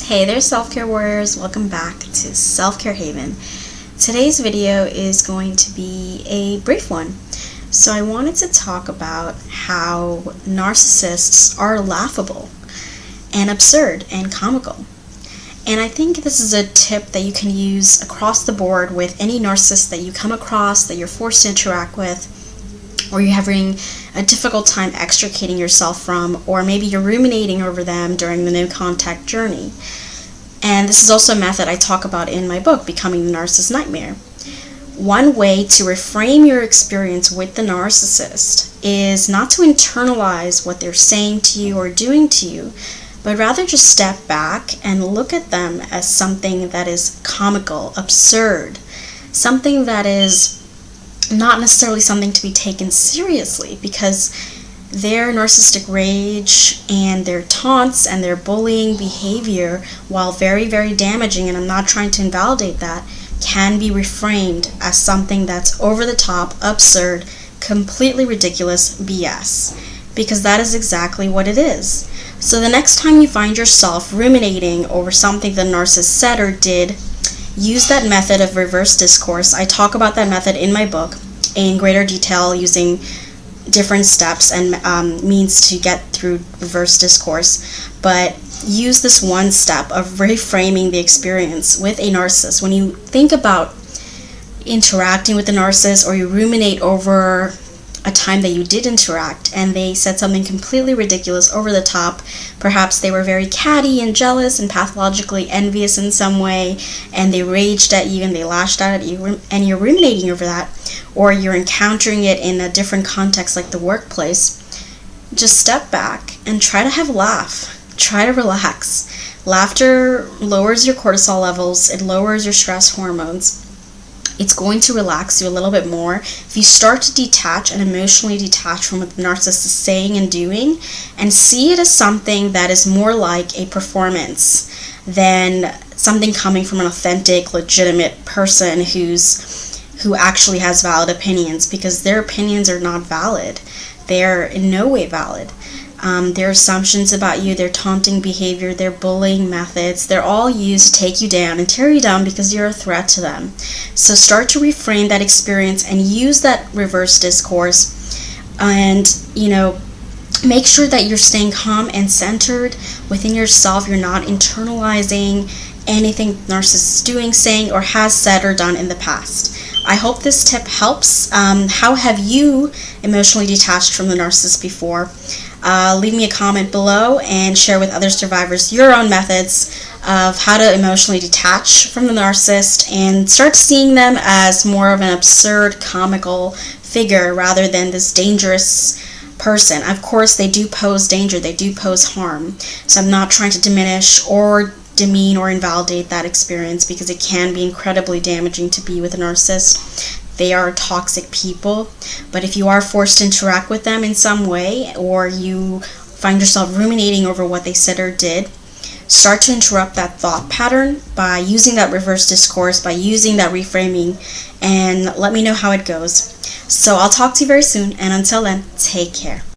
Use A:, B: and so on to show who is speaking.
A: Hey there, self-care warriors. Welcome back to Self-Care Haven. Today's video is going to be a brief one. So I wanted to talk about how narcissists are laughable and absurd and comical. And I think this is a tip that you can use across the board with any narcissist that you come across, that you're forced to interact with, or you're having a difficult time extricating yourself from, or maybe you're ruminating over them during the no contact journey. And this is also a method I talk about in my book, Becoming the Narcissist Nightmare. One way to reframe your experience with the narcissist is not to internalize what they're saying to you or doing to you, but rather just step back and look at them as something that is comical, absurd, something that is not necessarily something to be taken seriously, because their narcissistic rage and their taunts and their bullying behavior, while very, very damaging, and I'm not trying to invalidate that, can be reframed as something that's over the top, absurd, completely ridiculous BS, because that is exactly what it is. So the next time you find yourself ruminating over something the narcissist said or did, use that method of reverse discourse. I talk about that method in my book in greater detail, using different steps and means to get through reverse discourse. But use this one step of reframing the experience with a narcissist. When you think about interacting with the narcissist, or you ruminate over a time that you did interact and they said something completely ridiculous, over the top, perhaps they were very catty and jealous and pathologically envious in some way, and they raged at you and they lashed out at you, and you're ruminating over that, or you're encountering it in a different context like the workplace, just step back and try to have a laugh. Try to relax. Laughter lowers your cortisol levels, it lowers your stress hormones. It's going to relax you a little bit more. If you start to detach and emotionally detach from what the narcissist is saying and doing, and see it as something that is more like a performance than something coming from an authentic, legitimate person who actually has valid opinions, because their opinions are not valid. They're in no way valid. Their assumptions about you, their taunting behavior, their bullying methods, they're all used to take you down and tear you down because you're a threat to them. So start to reframe that experience and use that reverse discourse, and make sure that you're staying calm and centered within yourself. You're not internalizing anything the narcissist is doing, saying, or has said or done in the past. I hope this tip helps. How have you emotionally detached from the narcissist before? Leave me a comment below and share with other survivors your own methods of how to emotionally detach from the narcissist and start seeing them as more of an absurd, comical figure rather than this dangerous person. Of course, they do pose danger, they do pose harm. So I'm not trying to diminish or demean or invalidate that experience, because it can be incredibly damaging to be with a narcissist. They are toxic people. But if you are forced to interact with them in some way, or you find yourself ruminating over what they said or did, start to interrupt that thought pattern by using that reverse discourse, by using that reframing, and let me know how it goes. So I'll talk to you very soon, and until then, take care.